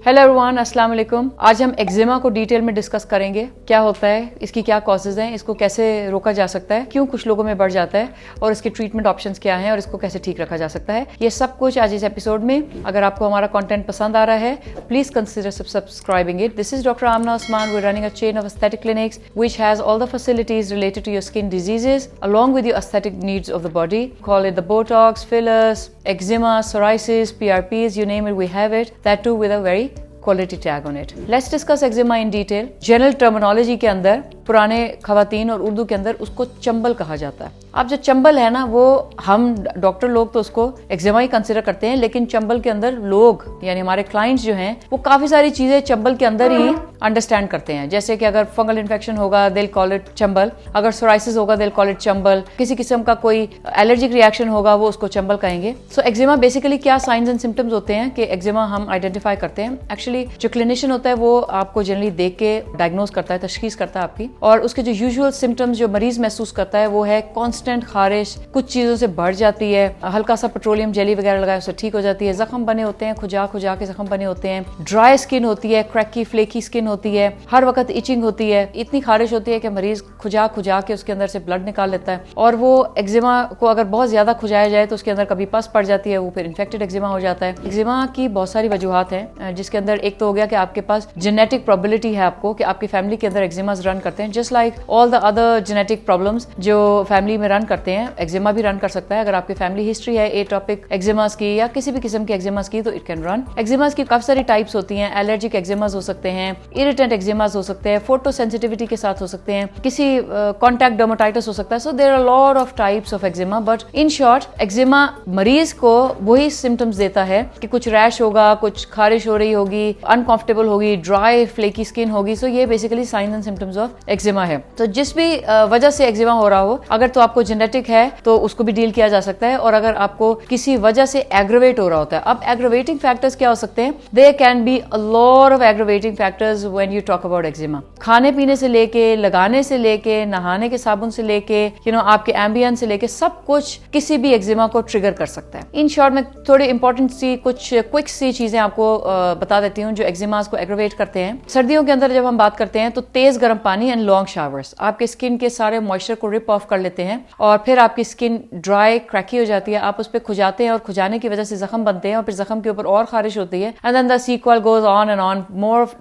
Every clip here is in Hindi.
हेलो एवरीवन, अस्सलाम वालेकुम। आज हम एक्जिमा को डिटेल में डिस्कस करेंगे। क्या होता है, इसकी क्या कॉजेज हैं, इसको कैसे रोका जा सकता है, क्यों कुछ लोगों में बढ़ जाता है और इसके ट्रीटमेंट ऑप्शंस क्या हैं और इसको कैसे ठीक रखा जा सकता है, ये सब कुछ आज इस एपिसोड में। अगर आपको हमारा कंटेंट पसंद आ रहा है, please consider subscribing it. This is doctor Aamna Usman. We running a chain of aesthetic clinics which has all the facilities related to your skin diseases along with your aesthetic needs of the body. Call it the Botox, fillers, eczema, psoriasis, PRPs, you name it, we have it. That too with a very quality tag on it. Let's discuss eczema in detail. General terminology के अंदर पुराने खवातीन और उर्दू के अंदर उसको चंबल कहा जाता है। अब जो चंबल है ना, वो हम डॉक्टर लोग तो उसको एक्जिमा ही कंसिडर करते हैं, लेकिन चंबल के अंदर लोग यानी हमारे क्लाइंट्स जो हैं वो काफी सारी चीजें चंबल के अंदर ही अंडरस्टैंड करते हैं। जैसे कि अगर फंगल इन्फेक्शन होगा दिल कॉल इट चंबल, अगर सोराइसिस होगा दिल कॉल इट चंबल, किसी किस्म का कोई एलर्जिक रिएक्शन होगा वो उसको चंबल कहेंगे। सो एक्जिमा बेसिकली क्या साइंस एंड सिम्टम्स होते हैं कि एक्जिमा हम आइडेंटिफाई करते हैं। एक्चुअली जो क्लिनिशियन होता है वो आपको जनरली देख के डायग्नोज करता है, तशखीस करता है आपकी, और उसके जो यूजुअल सिम्टम्स जो मरीज महसूस करता है वो है कांस्टेंट खारिश, कुछ चीजों से बढ़ जाती है, हल्का सा पेट्रोलियम जेली वगैरह लगाए उससे ठीक हो जाती है, जख्म बने होते हैं, खुजा खुजा के जख्म बने होते हैं, ड्राई स्किन होती है, क्रैकी फ्लेकी स्किन होती है, हर वक्त इचिंग होती है, इतनी खारिश होती है कि मरीज खुजा खुजा के उसके अंदर से ब्लड निकाल लेता है। और वो एक्जिमा को अगर बहुत ज्यादा खुजाया जाए तो उसके अंदर कभी पस पड़ जाती है, वो फिर इन्फेक्टेड एक्जिमा हो जाता है। एक्जिमा की बहुत सारी वजूहात हैं, जिसके अंदर एक तो हो गया कि आपके पास जेनेटिक प्रोबेबिलिटी है आपको कि आपकी फैमिली के अंदर एक्जिमास रन करते हैं, just like all the other genetic problems जो फैमिली में रन करते हैं, एक्जिमा भी रन कर सकता है। अगर आपकी फैमिली हिस्ट्री है एटॉपिक एक्जिमास की या किसी भी किस्म के एक्जिमास की तो इट कैन रन। एक्जिमास की काफी सारी टाइप्स होती हैं। एलर्जिक एक्जिमास हो सकते हैं, इरिटेंट एक्जिमास हो सकते हैं, फोटो सेंसिटिविटी के साथ हो सकते हैं, किसी कॉन्टैक्ट डर्मेटाइटिस हो सकता है। So there are lot of types of eczema, but in short eczema मरीज को वही सिम्टम्स देता है कि कुछ रैश होगा, कुछ खारिश हो रही होगी, अनकंफर्टेबल होगी, ड्राई फ्लेकी स्किन होगी। सो ये basically science and symptoms of eczema है। तो जिस भी वजह से एक्जिमा हो रहा हो, अगर तो आपको जेनेटिक है तो उसको भी डील किया जा सकता है, और अगर आपको किसी वजह से एग्रेवेट हो रहा होता है। अब एग्रेवेटिंग फैक्टर्स क्या हो सकते हैं? There can be a lot of aggravating factors when you talk about eczema. खाने पीने से लेके, लगाने से लेके, नहाने के साबुन से लेके, आपके एम्बियंस से लेके, सब कुछ किसी भी एक्जिमा को ट्रिगर कर सकता है। इन शॉर्ट में थोड़ी इंपॉर्टेंट सी कुछ क्विक सी चीजें आपको बता देती हूँ जो एक्जिमास को एग्रेवेट करते हैं। सर्दियों के अंदर जब हम बात करते हैं तो तेज गर्म पानी एंड लॉन्ग शावर्स आपके स्किन के सारे मॉइस्चर को रिप ऑफ कर लेते हैं और फिर आपकी स्किन ड्राई क्रैकी हो जाती है। आप उस पर खुजाते हैं और खुजाने की वजह से जख्म बनते हैं और फिर जख्म के ऊपर और खारिश होती है, and then the sequel goes on and on,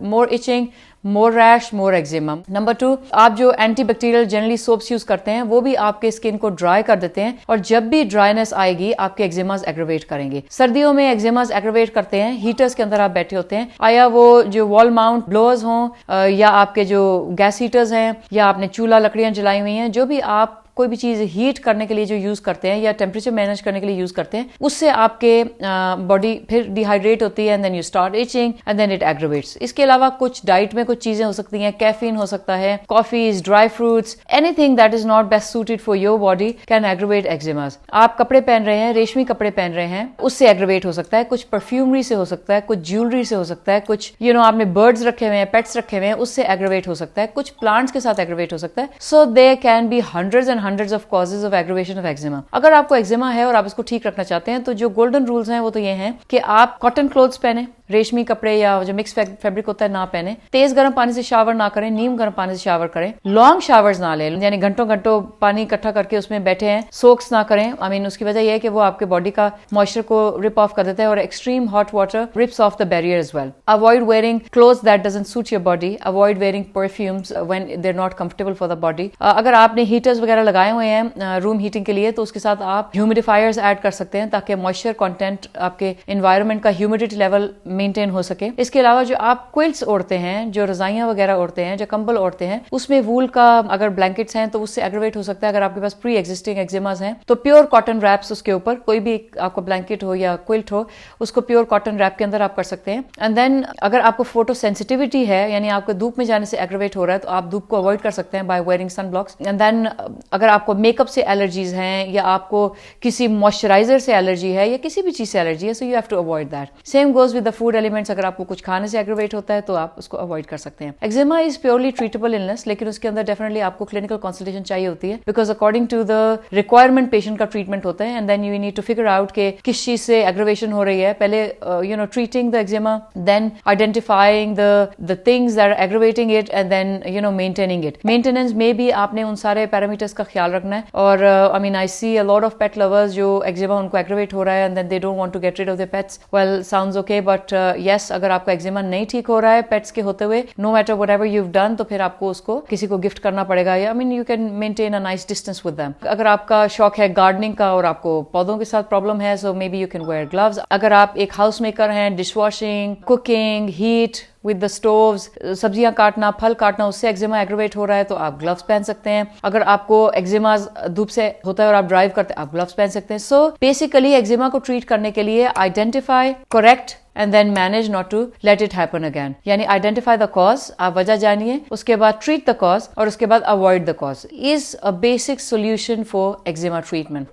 more itching, more rash, more eczema. Number 2, आप जो एंटीबैक्टीरियल जनरली सोप्स यूज करते हैं वो भी आपके स्किन को ड्राई कर देते हैं, और जब भी ड्राइनेस आएगी आपके एक्जिमास एग्रेवेट करेंगे। सर्दियों में एक्जिमास एग्रेवेट करते हैं हीटर्स के अंदर आप बैठे होते हैं, आया वो जो वॉल माउंट ब्लोअर्स हों या आपके जो गैस हीटर्स हैं या आपने चूल्हा लकड़ियां जलाई हुई हैं, जो भी आप कोई भी चीज हीट करने के लिए जो यूज करते हैं या टेम्परेचर मैनेज करने के लिए यूज करते हैं, उससे आपके बॉडी फिर डिहाइड्रेट होती है, and then you start itching and then it aggravates. इसके अलावा कुछ डाइट में कुछ चीजें हो सकती हैं, कैफीन हो सकता है, coffees, dry fruits, anything that is not best suited for your body can aggravate eczemas. आप कपड़े पहन रहे हैं, रेशमी कपड़े पहन रहे हैं, उससे एग्रेवेट हो सकता है। कुछ परफ्यूमरी से हो सकता है, कुछ ज्वेलरी से हो सकता है, कुछ आपने बर्ड्स रखे हुए हैं, पेट्स रखे हुए हैं, उससे एग्रेवेट हो सकता है, कुछ प्लांट्स के साथ एग्रेवेट हो सकता है। So there can be hundreds and hundreds of causes of aggravation of eczema. अगर आपको एक्जिमा है और आप इसको ठीक रखना चाहते हैं तो जो गोल्डन रूल्स हैं वो तो ये हैं कि आप कॉटन क्लोथ्स पहने, रेशमी कपड़े या जो मिक्स फैब्रिक होता है ना पहने, तेज गर्म पानी से शावर ना करें, नीम गर्म पानी से शावर करें, लॉन्ग शावर्स ना लें, यानी घंटों घंटों पानी इकट्ठा करके उसमें बैठे हैं, सोक्स ना करें। उसकी वजह यह है कि वो आपके बॉडी का मॉइस्चर को रिप ऑफ कर देता है, और extreme hot water rips off the barrier as well. Avoid wearing clothes that doesn't suit your body, avoid wearing perfumes when they are not comfortable for the body. अगर आपने हीटर्स वगैरह लगाए हुए हैं रूम हीटिंग के लिए तो उसके साथ आप ह्यूमिडिफायर्स ऐड कर सकते हैं ताकि मॉइस्चर कंटेंट आपके एनवायरनमेंट का ह्यूमिडिटी लेवल मेंटेन हो सके। इसके अलावा जो आप क्विल्ट्स ओढ़ते हैं, जो रजाइयां वगैरह ओढ़ते हैं, जो कंबल ओढ़ते हैं, उसमें वूल का अगर ब्लैंकेट्स हैं तो उससे एग्रेवेट हो सकता है। अगर आपके पास प्री एग्जिस्टिंग एक्जिमास हैं तो प्योर कॉटन रैप्स उसके ऊपर, कोई भी आपको ब्लैंकेट हो या क्विल्ट हो, उसको प्योर कॉटन रैप के अंदर आप कर सकते हैं। एंड देन अगर आपको फोटो सेंसिटिविटी है, यानी आपको धूप में जाने से एग्रेवेट हो रहा है, तो आप धूप को अवॉइड कर सकते हैं by wearing sun blocks. And then अगर आपको मेकअप से एलर्जीज हैं या आपको किसी मॉइस्चराइजर से एलर्जी है या किसी भी चीज से एलर्जी है, so you have to avoid that. Same goes with the food elements, अगर आपको कुछ खाने से एग्रीवेट होता है तो आप उसको अवॉइड कर सकते हैं। Eczema is purely treatable illness, लेकिन उसके अंदर डेफिनेटली आपको क्लिनिकल कंसल्टेशन चाहिए होती है, because according to the requirement patient का ट्रीटमेंट होता है, and then you need to figure out के किस चीज से एग्रीवेशन हो रही है। पहले treating the eczema, then identifying the things that are aggravating it, and then maintaining it. Maintenance में भी आपने उन सारे पैरामीटर्स का ख्याल रखना है। और I see a lot of pet lovers जो एक्जिमा उनको एग्रीवेट हो रहा है and then they don't want to get rid of their pets. Well, sounds okay, but yes, अगर आपका एक्जिमा नहीं ठीक हो रहा है पेट्स के होते हुए, no matter whatever you have done, तो फिर आपको उसको किसी को गिफ्ट करना पड़ेगा, या you can maintain a nice distance with them. अगर आपका शौक है गार्डनिंग का और आपको पौधों के साथ प्रॉब्लम है, so maybe you can wear gloves. अगर आप एक हाउस मेकर हैं, dish washing, cooking, heat with the stoves, सब्जियां काटना, फल काटना, उससे एक्जिमा एग्रीवेट हो रहा है तो आप ग्लव्स पहन सकते हैं। अगर आपको एक्जिमा धूप से होता है और आप ड्राइव करते हैं, आप ग्लव्स पहन सकते हैं। सो बेसिकली एक्जिमा को ट्रीट करने के लिए identify, correct and then manage not to let it happen again. यानी आइडेंटिफाई द कॉज, आप वजह जानिए, उसके बाद ट्रीट द कॉज, और उसके बाद avoid the cause is a basic solution for eczema treatment.